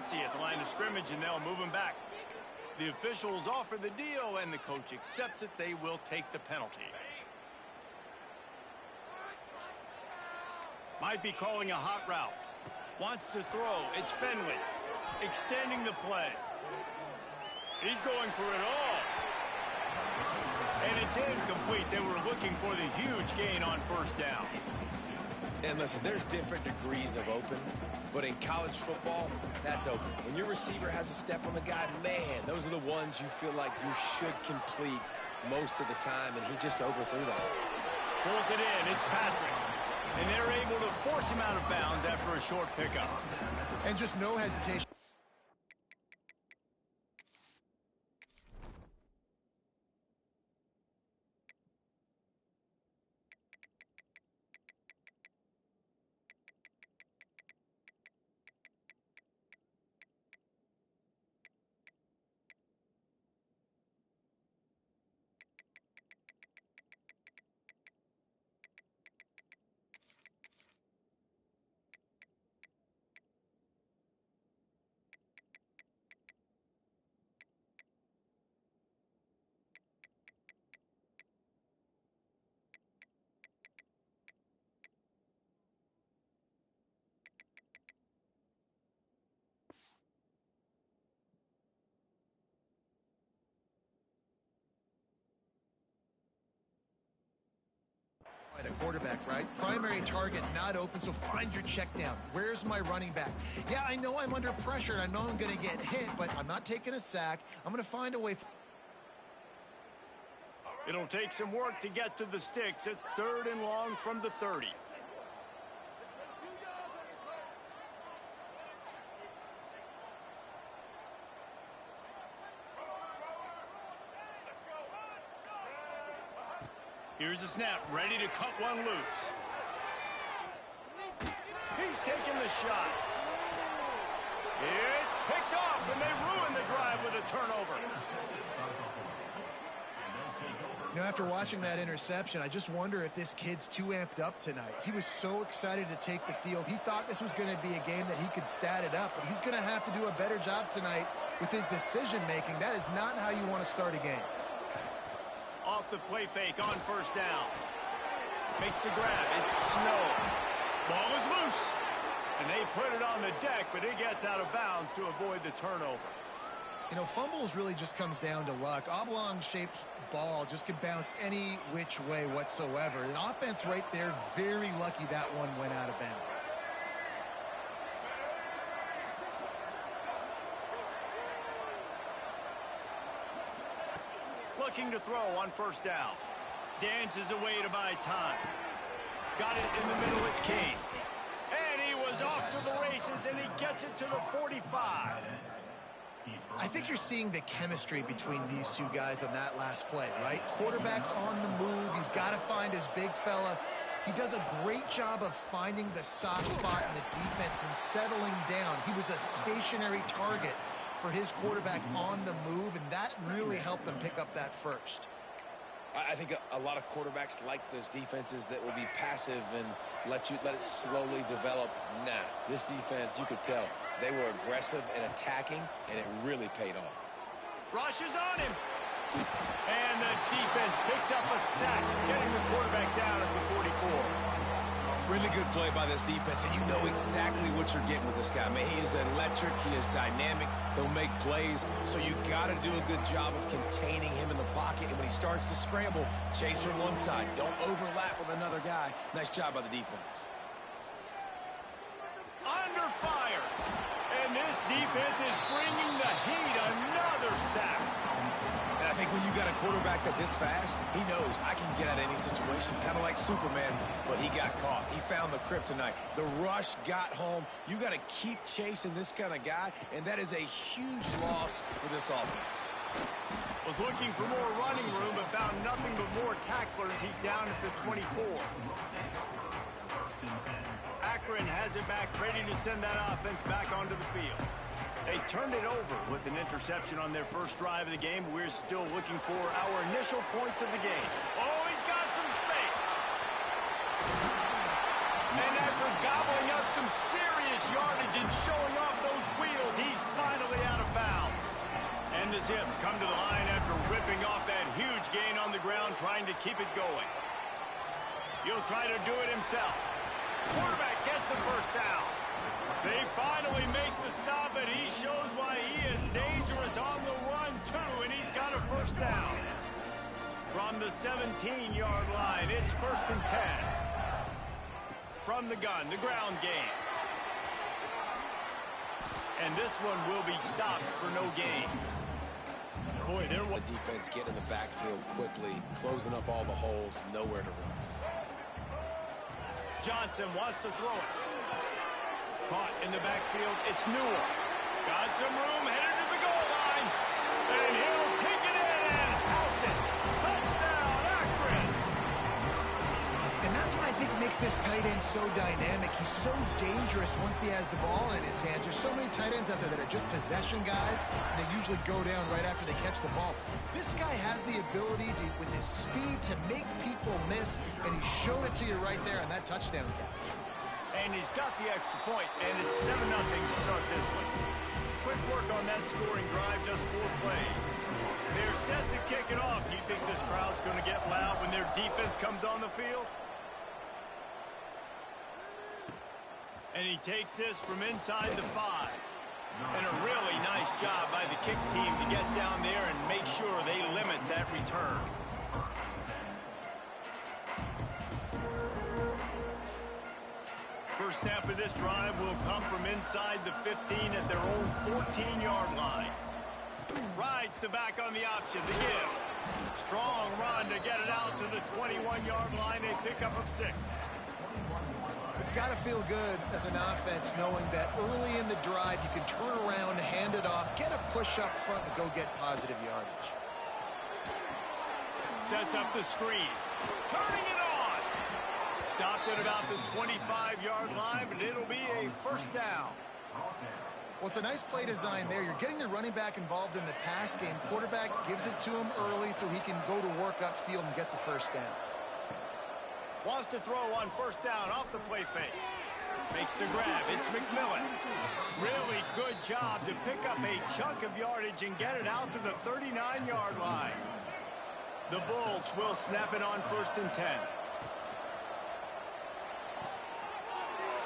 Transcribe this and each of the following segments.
urgency at the line of scrimmage, and they'll move him back. The officials offer the deal, and the coach accepts it. They will take the penalty. Might be calling a hot route. Wants to throw. It's Fenley. Extending the play. He's going for it all. And it's incomplete. They were looking for the huge gain on first down. And listen, there's different degrees of open, but in college football, that's open. When your receiver has a step on the guy, man, those are the ones you feel like you should complete most of the time, and he just overthrew that. Pulls it in. It's Patrick. And they're able to force him out of bounds after a short pickup. And just no hesitation. A quarterback, right? Primary target not open, so find your check down. Where's my running back? Yeah, I know I'm under pressure, and I know I'm going to get hit, but I'm not taking a sack. I'm going to find a way. It'll take some work to get to the sticks. It's 3rd and long from the 30. Here's the snap, ready to cut one loose. He's taking the shot. It's picked off, and they ruin the drive with a turnover. You know, after watching that interception, I just wonder if this kid's too amped up tonight. He was so excited to take the field. He thought this was going to be a game that he could stat it up, but he's going to have to do a better job tonight with his decision-making. That is not how you want to start a game. Off the play fake on first down. Makes the grab. It's Snow. Ball is loose. And they put it on the deck, but it gets out of bounds to avoid the turnover. You know, fumbles really just comes down to luck. Oblong-shaped ball just can bounce any which way whatsoever. An offense right there, very lucky that one went out of bounds. Looking to throw on first down. Dances away to buy time. Got it in the middle. It's Kane. And he was off to the races, and he gets it to the 45. I think you're seeing the chemistry between these two guys on that last play, right? Quarterback's on the move. He's got to find his big fella. He does a great job of finding the soft spot in the defense and settling down. He was a stationary target for his quarterback on the move, and that really helped them pick up that first. I think a lot of quarterbacks like those defenses that will be passive and let it slowly develop. Nah, this defense, you could tell, they were aggressive and attacking, and it really paid off. Rushes on him. And the defense picks up a sack, getting the quarterback down at the 44. Really good play by this defense, and you know exactly what you're getting with this guy. Man, he is electric. He is dynamic. He'll make plays, so you got to do a good job of containing him in the pocket. And when he starts to scramble, chase from one side. Don't overlap with another guy. Nice job by the defense. Under fire. And this defense is bringing the heat. Another sack. And I think when you got a quarterback that this fast, he knows I can get out of any situation, kind of like Superman, but he got caught. He found the kryptonite. The rush got home. You got to keep chasing this kind of guy, and that is a huge loss for this offense. Was looking for more running room, but found nothing but more tacklers. He's down at the 24. Akron has it back, ready to send that offense back onto the field. They turned it over with an interception on their first drive of the game. We're still looking for our initial points of the game. Oh, he's got some space. And after gobbling up some serious yardage and showing off those wheels. He's finally out of bounds. And the Zips come to the line after ripping off that huge gain on the ground, trying to keep it going. He'll try to do it himself. Quarterback gets the first down. They finally make the stop, and he shows why he is dangerous on the run, too, and he's got a first down. From the 17-yard line, it's 1st and 10. From the gun, the ground game. And this one will be stopped for no gain. Boy, there was the defense getting in the backfield quickly, closing up all the holes, nowhere to run. Johnson wants to throw it. Caught in the backfield, it's Newell. Got some room, headed to the goal line. And he'll take it in and house it. Touchdown, Akron. And that's what I think makes this tight end so dynamic. He's so dangerous once he has the ball in his hands. There's so many tight ends out there that are just possession guys. And they usually go down right after they catch the ball. This guy has the ability to, with his speed, to make people miss. And he's shown it to you right there on that touchdown catch. And he's got the extra point, and it's 7-0 to start this one. Quick work on that scoring drive, just 4 plays. They're set to kick it off. Do you think this crowd's going to get loud when their defense comes on the field? And he takes this from inside the 5. And a really nice job by the kick team to get down there and make sure they limit that return. First snap of this drive will come from inside the 15 at their own 14-yard line. Rides the back on the option, the give. Strong run to get it out to the 21-yard line, a pickup of 6. It's got to feel good as an offense knowing that early in the drive you can turn around, hand it off, get a push up front, and go get positive yardage. Sets up the screen. Turning it on. Stopped at about the 25-yard line, but it'll be a first down. Well, it's a nice play design there. You're getting the running back involved in the pass game. Quarterback gives it to him early so he can go to work upfield and get the first down. Wants to throw on first down off the play fake. Makes the grab. It's McMillan. Really good job to pick up a chunk of yardage and get it out to the 39-yard line. The Bulls will snap it on 1st and 10.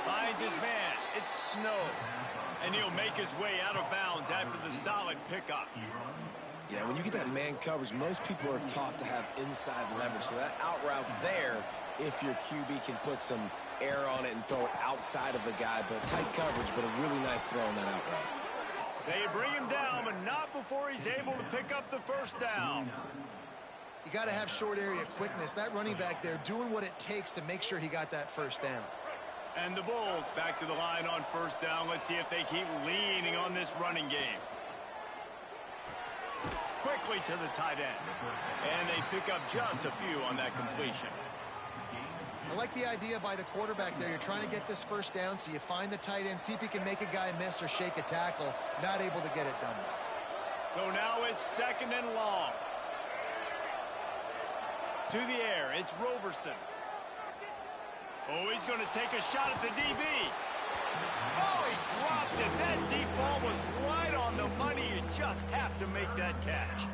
Finds his man. It's Snow. And he'll make his way out of bounds after the solid pickup. Yeah, when you get that man coverage, most people are taught to have inside leverage. So that out route's there if your QB can put some air on it and throw it outside of the guy. But tight coverage, but a really nice throw on that out route. They bring him down, but not before he's able to pick up the first down. You got to have short area quickness. That running back there doing what it takes to make sure he got that first down. And the Bulls back to the line on first down. Let's see if they keep leaning on this running game. Quickly to the tight end. And they pick up just a few on that completion. I like the idea by the quarterback there. You're trying to get this first down, so you find the tight end, see if he can make a guy miss or shake a tackle. Not able to get it done. So now it's 2nd and long. To the air, it's Roberson. Oh, he's going to take a shot at the DB. Oh, he dropped it. That deep ball was right on the money. You just have to make that catch.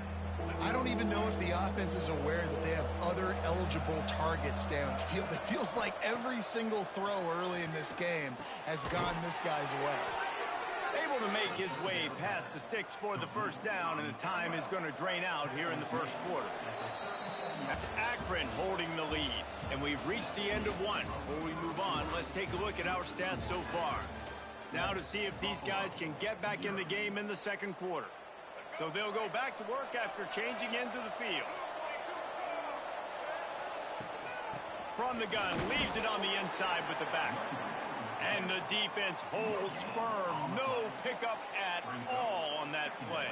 I don't even know if the offense is aware that they have other eligible targets downfield. It feels like every single throw early in this game has gone this guy's way. Able to make his way past the sticks for the first down, and the time is going to drain out here in the first quarter. That's Akron holding the lead, and we've reached the end of one. Before we move on, let's take a look at our stats so far. Now to see if these guys can get back in the game in the second quarter. So they'll go back to work after changing ends of the field. From the gun, leaves it on the inside with the back. And the defense holds firm. No pickup at all on that play.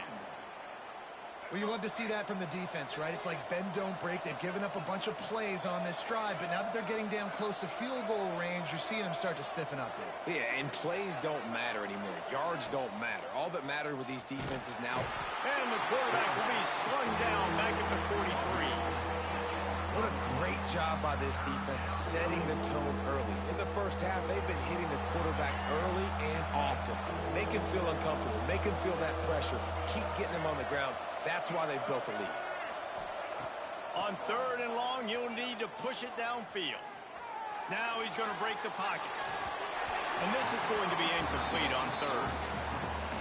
Well, you love to see that from the defense, right? It's like bend, don't break. They've given up a bunch of plays on this drive, but now that they're getting down close to field goal range, you're seeing them start to stiffen up there. Yeah, and plays don't matter anymore. Yards don't matter. All that matters with these defenses now. And the quarterback will be slung down back at the 43. What a great job by this defense setting the tone early. In the first half, they've been hitting the quarterback early and often. Make him feel uncomfortable. Make him feel that pressure. Keep getting him on the ground. That's why they built the lead. On 3rd and long, he'll need to push it downfield. Now he's going to break the pocket. And this is going to be incomplete on 3rd.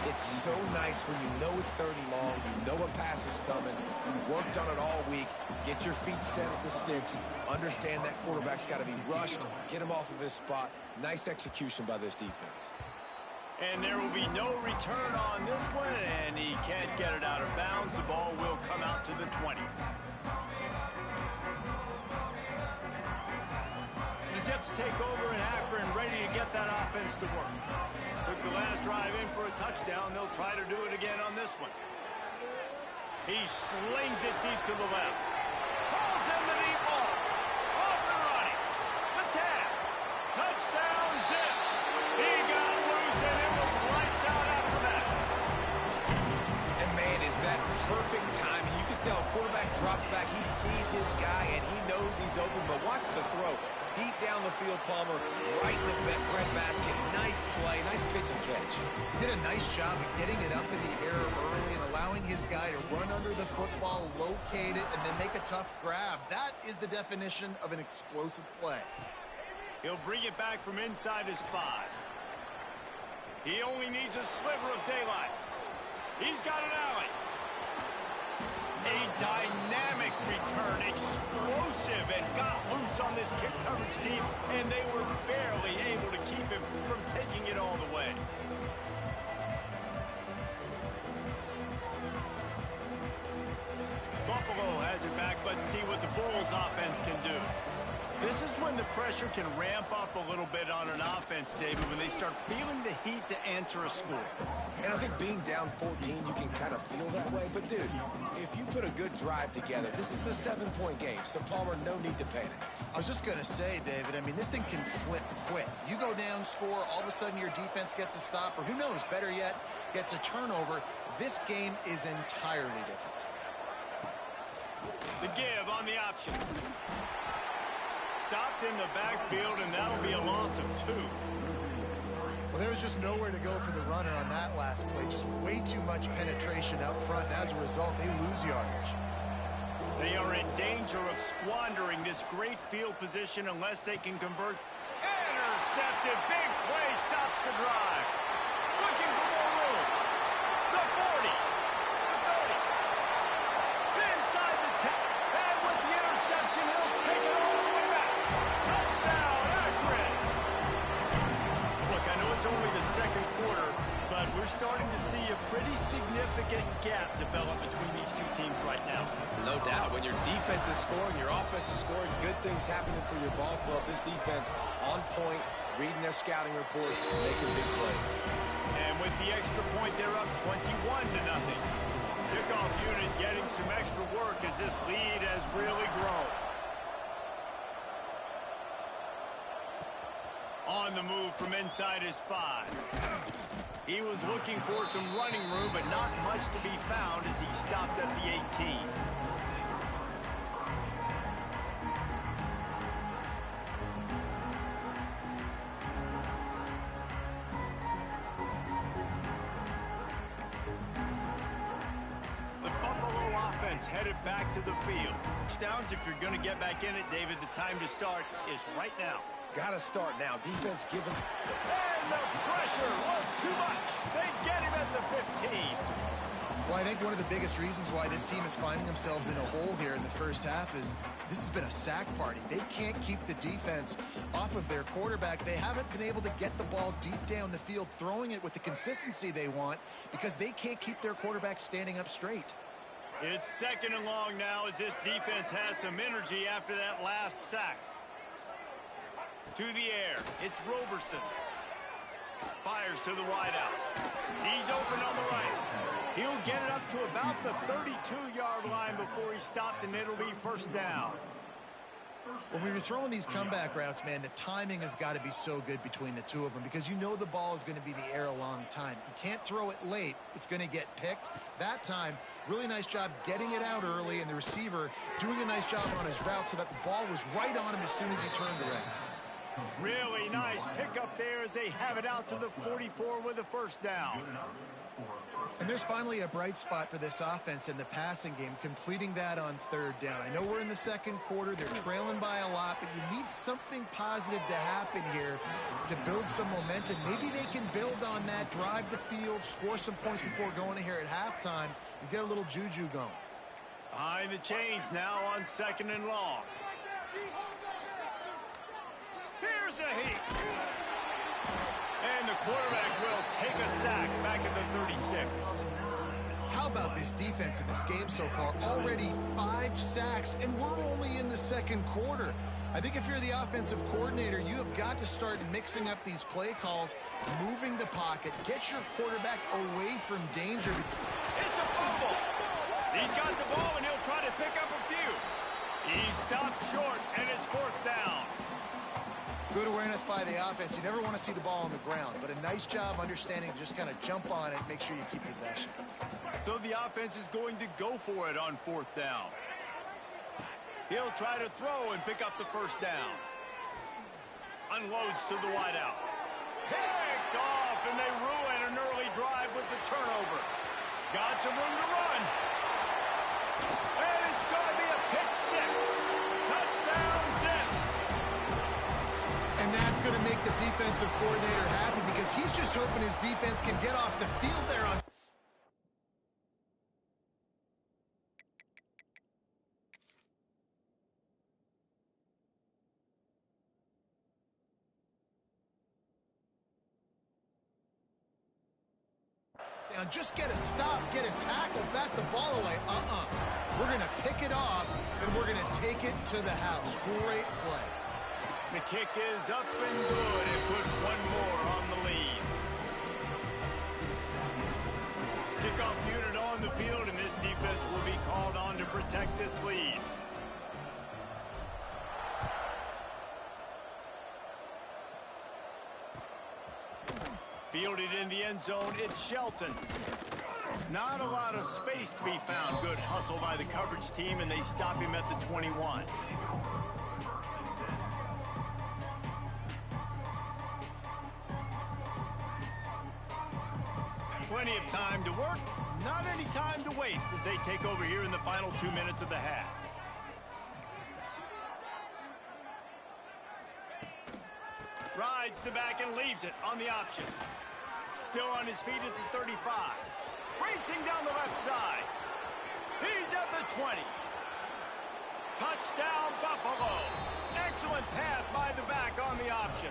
It's so nice when you know it's 3rd and long, you know a pass is coming, you worked on it all week, get your feet set at the sticks, understand that quarterback's got to be rushed, get him off of his spot. Nice execution by this defense. And there will be no return on this one, and he can't get it out of bounds. The ball will come out to the 20. The Zips take over in Akron, ready to get that offense to work. Took the last drive in for a touchdown. They'll try to do it again on this one. He slings it deep to the left. Pulls in the deep ball. Off and running. The tap. Touchdown, Zips. He got loose, and it was lights out after that. And, man, is that perfect timing. You can tell quarterback drops back. He sees his guy, and he knows he's open. But watch the throw. Deep down the field, Palmer, right in the breadbasket. Nice play, nice pitch and catch. Did a nice job of getting it up in the air early and allowing his guy to run under the football, locate it, and then make a tough grab. That is the definition of an explosive play. He'll bring it back from inside his 5. He only needs a sliver of daylight. He's got an alley. A dynamic return, explosive, and got loose on this kick coverage team, and they were barely able to keep him from taking it all the way. Buffalo has it back. Let's see what the Bulls offense can do. This is when the pressure can ramp up a little bit on an offense, David, when they start feeling the heat to answer a score. And I think being down 14, you can kind of feel that way. But, dude, if you put a good drive together, this is a 7-point game. So, Palmer, no need to panic. I was just going to say, David, I mean, this thing can flip quick. You go down, score, all of a sudden your defense gets a stop, or who knows, better yet, gets a turnover. This game is entirely different. The give on the option. Stopped in the backfield, and that'll be a loss of 2. Well, there was just nowhere to go for the runner on that last play. Just way too much penetration up front. And as a result, they lose yardage. They are in danger of squandering this great field position unless they can convert. Intercepted. Big play stops the drive. Looking for more room. The 40. The 30. Inside the 10. And with the interception, he'll take it all the way back. Touchdown, Akron. Look, I know it's only the second quarter, but we're starting to see a pretty significant gap develop between these two teams right now. No doubt. When your defense is scoring, your offense is scoring, good things happening for your ball club. This defense on point, reading their scouting report, making big plays. And with the extra point, they're up 21-0. Kickoff unit getting some extra work as this lead has really grown. On the move from inside his 5. He was looking for some running room, but not much to be found as he stopped at the 18. The Buffalo offense headed back to the field. Touchdowns, if you're going to get back in it, David, the time to start is right now. Got to start now. Defense given. And the pressure was too much. They get him at the 15. Well, I think one of the biggest reasons why this team is finding themselves in a hole here in the first half is this has been a sack party. They can't keep the defense off of their quarterback. They haven't been able to get the ball deep down the field, throwing it with the consistency they want because they can't keep their quarterback standing up straight. It's 2nd and long now as this defense has some energy after that last sack. To the air, it's Roberson. Fires to the wideout. He's open on the right. He'll get it up to about the 32-yard line before he stopped, and it'll be 1st down. When you're throwing these comeback routes, man, the timing has got to be so good between the two of them because you know the ball is going to be in the air a long time. You can't throw it late. It's going to get picked. That time, really nice job getting it out early, and the receiver doing a nice job on his route so that the ball was right on him as soon as he turned around. Really nice pickup there as they have it out to the 44 with a first down. And there's finally a bright spot for this offense in the passing game, completing that on third down. I know we're in the second quarter. They're trailing by a lot, but you need something positive to happen here to build some momentum. Maybe they can build on that, drive the field, score some points before going in here at halftime, and get a little juju going. Behind the chains now on second and long. Here's a heat. And the quarterback will take a sack back at the 36. How about this defense in this game so far? Already 5 sacks, and we're only in the second quarter. I think if you're the offensive coordinator, you have got to start mixing up these play calls, moving the pocket, get your quarterback away from danger. It's a fumble. He's got the ball, and he'll try to pick up a few. He stopped short, and it's fourth down. Good awareness by the offense. You never want to see the ball on the ground, but a nice job understanding to just kind of jump on it, make sure you keep possession. So the offense is going to go for it on fourth down. He'll try to throw and pick up the first down. Unloads to the wideout. Picked off, and they ruin an early drive with the turnover. Got some room to run. And it's going to be a pick six. Touchdown, Zips. And that's going to make the defensive coordinator happy because he's just hoping his defense can get off the field there on. Now just get a stop, get a tackle, bat the ball away. We're going to pick it off, and we're going to take it to the house. Great play. The kick is up and good and put one more on the lead. Kickoff unit on the field, and this defense will be called on to protect this lead. Fielded in the end zone, it's Shelton. Not a lot of space to be found. Good hustle by the coverage team, and they stop him at the 21. Plenty of time to work, not any time to waste as they take over here in the final 2 minutes of the half. Rides the back and leaves it on the option. Still on his feet at the 35. Racing down the left side. He's at the 20. Touchdown, Buffalo. Excellent pass by the back on the option.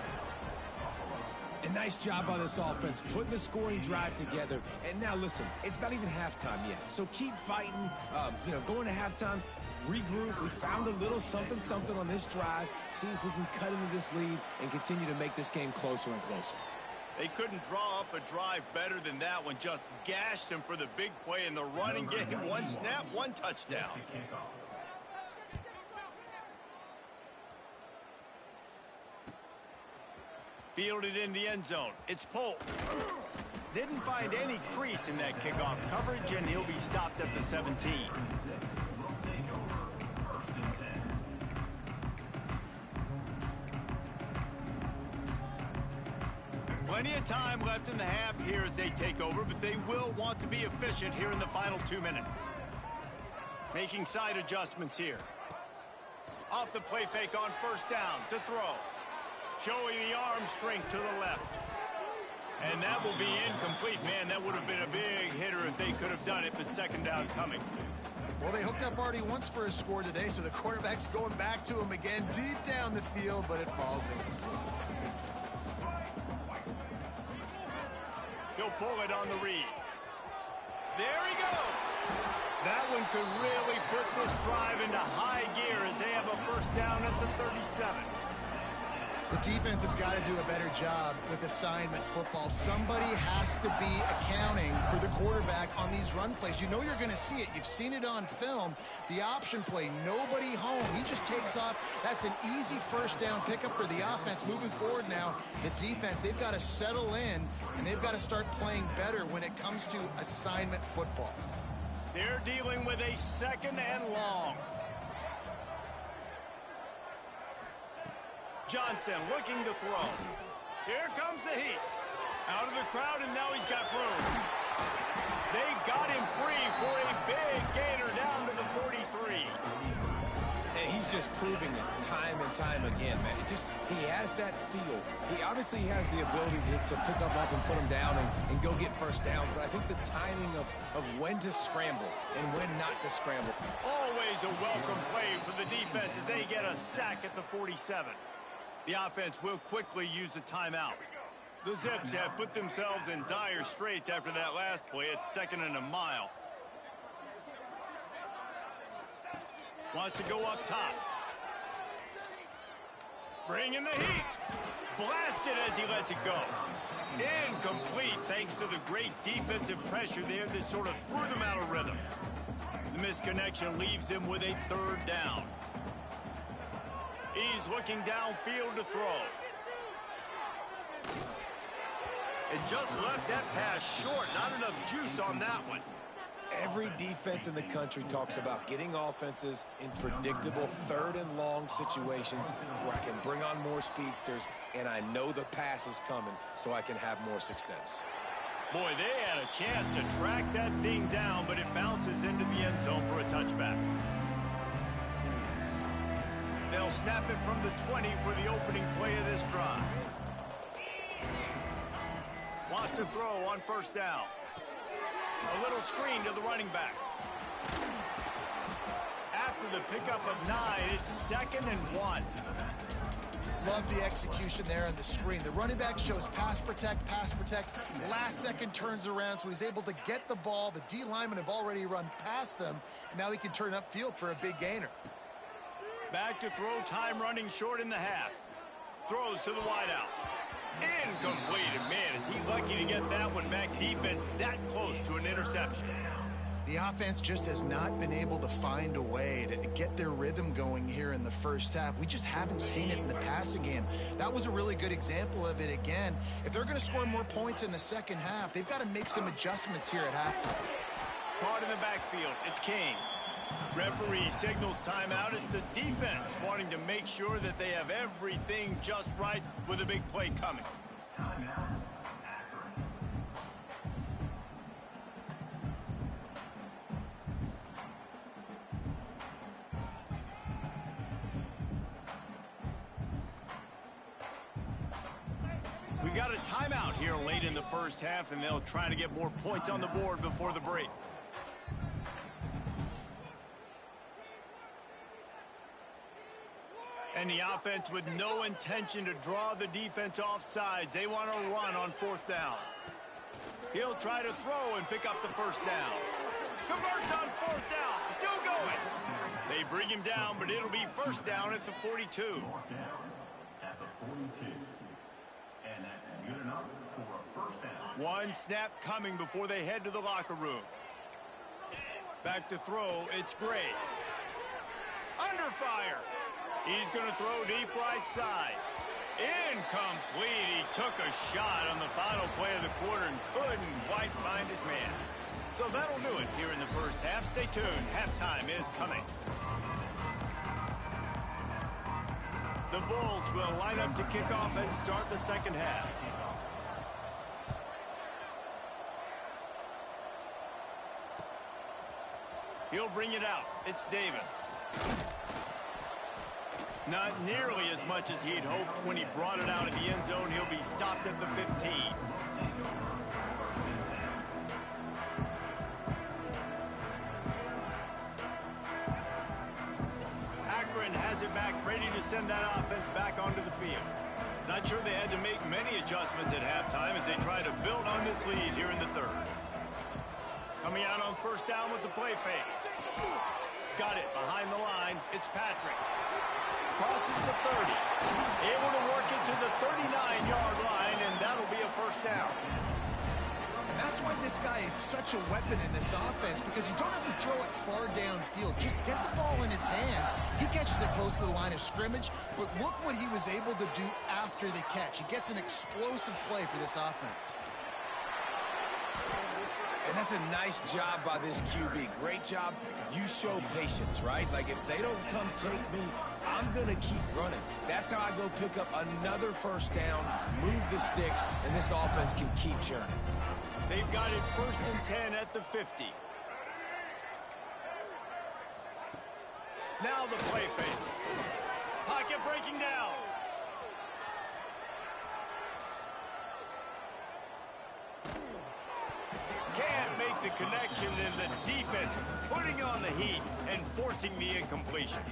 A nice job by this offense, putting the scoring drive together. And now, listen, it's not even halftime yet. So keep fighting, going to halftime, regroup. We found a little something on this drive. See if we can cut into this lead and continue to make this game closer and closer. They couldn't draw up a drive better than that one. Just gashed him for the big play in the running game. One snap, one touchdown. Fielded in the end zone. It's Polk. Didn't find any crease in that kickoff coverage, and he'll be stopped at the 17. Plenty of time left in the half here as they take over, but they will want to be efficient here in the final 2 minutes. Making side adjustments here. Off the play fake on first down to throw. Showing the arm strength to the left. And that will be incomplete. Man, that would have been a big hitter if they could have done it, but second down coming. Well, they hooked up already once for a score today, so the quarterback's going back to him again deep down the field, but it falls in. He'll pull it on the read. There he goes. That one could really put this drive into high gear as they have a first down at the 37. The defense has got to do a better job with assignment football. Somebody has to be accounting for the quarterback on these run plays. You know you're going to see it. You've seen it on film. The option play, nobody home. He just takes off. That's an easy first down pickup for the offense. Moving forward now, the defense, they've got to settle in, and they've got to start playing better when it comes to assignment football. They're dealing with a second and long. Johnson looking to throw. Here comes the heat. Out of the crowd, and now he's got room. They got him free for a big gainer down to the 43. And he's just proving it time and time again, man. He has that feel. He obviously has the ability to pick up and put him down and go get first downs, but I think the timing of when to scramble and when not to scramble. Always a welcome play for the defense as they get a sack at the 47. The offense will quickly use a timeout. The Zips have put themselves in dire straits after that last play. It's second and a mile. Wants to go up top. Bring in the heat. Blasted as he lets it go. Incomplete thanks to the great defensive pressure there that sort of threw them out of rhythm. The misconnection leaves them with a third down. He's looking downfield to throw. And just left that pass short. Not enough juice on that one. Every defense in the country talks about getting offenses in predictable third and long situations where I can bring on more speedsters and I know the pass is coming so I can have more success. Boy, they had a chance to track that thing down, but it bounces into the end zone for a touchback. They'll snap it from the 20 for the opening play of this drive. Wants to throw on first down. A little screen to the running back. After the pickup of 9, it's second and 1. Love the execution there on the screen. The running back shows pass protect. Last second turns around, so he's able to get the ball. The D linemen have already run past him, and now he can turn upfield for a big gainer. Back to throw, time running short in the half. Throws to the wideout. Incomplete, and man, is he lucky to get that one back. Defense that close to an interception. The offense just has not been able to find a way to get their rhythm going here in the first half. We just haven't seen it in the passing game. That was a really good example of it again. If they're going to score more points in the second half, they've got to make some adjustments here at halftime. Caught in the backfield, it's King. Referee signals timeout. It's the defense wanting to make sure that they have everything just right with a big play coming. We got a timeout here late in the first half, and they'll try to get more points on the board before the break. And the offense with no intention to draw the defense off sides. They want to run on fourth down. He'll try to throw and pick up the first down. Converts on fourth down. Still going. They bring him down, but it'll be first down at the 42. At the 42. And that's good enough for a first down. One snap coming before they head to the locker room. Back to throw. It's Gray. Under fire. He's going to throw deep right side. Incomplete. He took a shot on the final play of the quarter and couldn't quite find his man. So that'll do it here in the first half. Stay tuned. Halftime is coming. The Bulls will line up to kick off and start the second half. He'll bring it out. It's Davis. Not nearly as much as he'd hoped when he brought it out of the end zone. He'll be stopped at the 15. Akron has it back, ready to send that offense back onto the field. Not sure they had to make many adjustments at halftime as they try to build on this lead here in the third. Coming out on first down with the play fake. Got it behind the line. It's Patrick. Crosses the 30. Able to work it to 39-yard line, and that'll be a first down. That's why this guy is such a weapon in this offense, because you don't have to throw it far downfield. Just get the ball in his hands. He catches it close to the line of scrimmage, but look what he was able to do after the catch. He gets an explosive play for this offense. And that's a nice job by this QB. Great job. You show patience, right? Like, if they don't come take me, I'm going to keep running. That's how I go pick up another first down, move the sticks, and this offense can keep churning. They've got it 1st and 10 at the 50. Now the play fake. Pocket breaking down. Can't make the connection, and the defense putting on the heat and forcing the incompletion.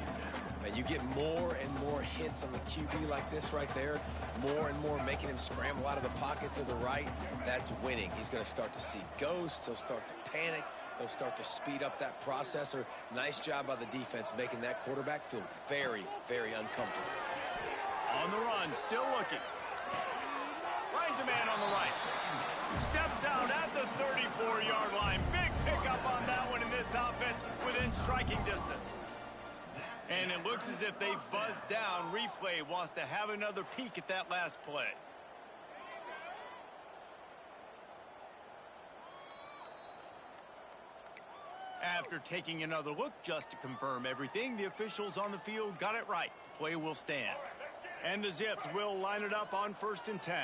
Man, you get more and more hits on the QB like this right there. More and more making him scramble out of the pocket to the right. That's winning. He's going to start to see ghosts. He'll start to panic. He'll start to speed up that processor. Nice job by the defense making that quarterback feel very, very uncomfortable. On the run, still looking. Finds a man on the right. Steps out at the 34-yard line. Big pickup on that one in this offense within striking distance. And it looks as if they've buzzed down. Replay wants to have another peek at that last play. After taking another look just to confirm everything, the officials on the field got it right. The play will stand. And the Zips will line it up on 1st and 10.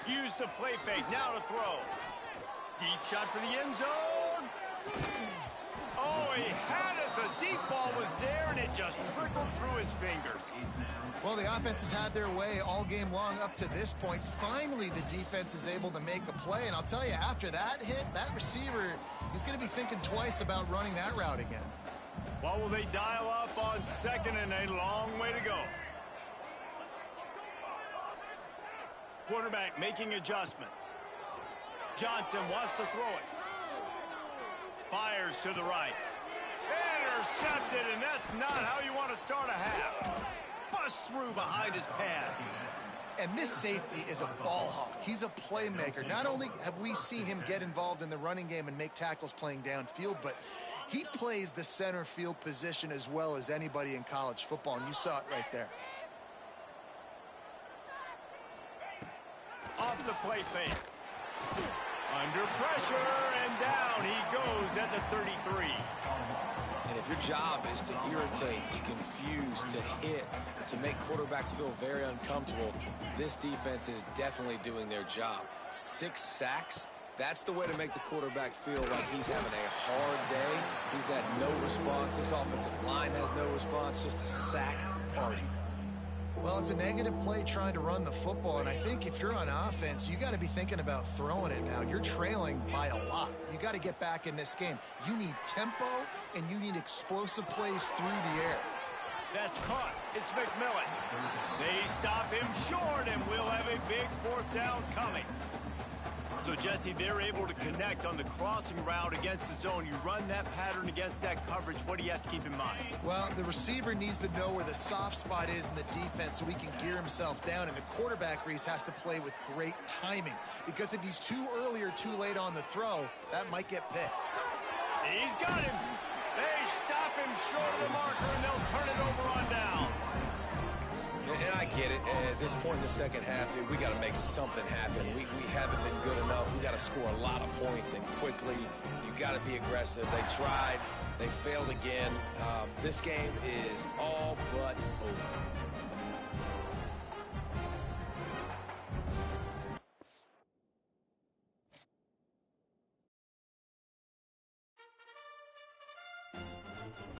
Use the play fake, now to throw. Deep shot for the end zone. Oh, he had it. The deep ball was there, and it just trickled through his fingers. Well, the offense has had their way all game long up to this point. Finally, the defense is able to make a play, and I'll tell you, after that hit, that receiver, he's going to be thinking twice about running that route again. Well, will they dial up on 2nd and a long way to go? Quarterback making adjustments. Johnson wants to throw it. Fires to the right. Intercepted, and that's not how you want to start a half. Bust through behind his pad. And this safety is a ball hawk. He's a playmaker. Not only have we seen him get involved in the running game and make tackles playing downfield, but he plays the center field position as well as anybody in college football, and you saw it right there. Off the play fake. Under pressure, and down he goes at the 33. And if your job is to irritate, to confuse, to hit, to make quarterbacks feel very uncomfortable, this defense is definitely doing their job. 6 sacks, that's the way to make the quarterback feel like he's having a hard day. He's had no response. This offensive line has no response, just a sack party. Well, it's a negative play trying to run the football, and I think if you're on offense, you got to be thinking about throwing it now. You're trailing by a lot. You got to get back in this game. You need tempo, and you need explosive plays through the air. That's caught. It's McMillan. They stop him short, and we'll have a big 4th down coming. So, Jesse, they're able to connect on the crossing route against the zone. You run that pattern against that coverage. What do you have to keep in mind? Well, the receiver needs to know where the soft spot is in the defense so he can gear himself down. And the quarterback, Reese, has to play with great timing. Because if he's too early or too late on the throw, that might get picked. He's got him. They stop him short of the marker, and they'll turn it over on down. And I get it. At this point in the second half, dude, we got to make something happen. We haven't been good enough. We got to score a lot of points and quickly. You got to be aggressive. They tried. They failed again. This game is all but over.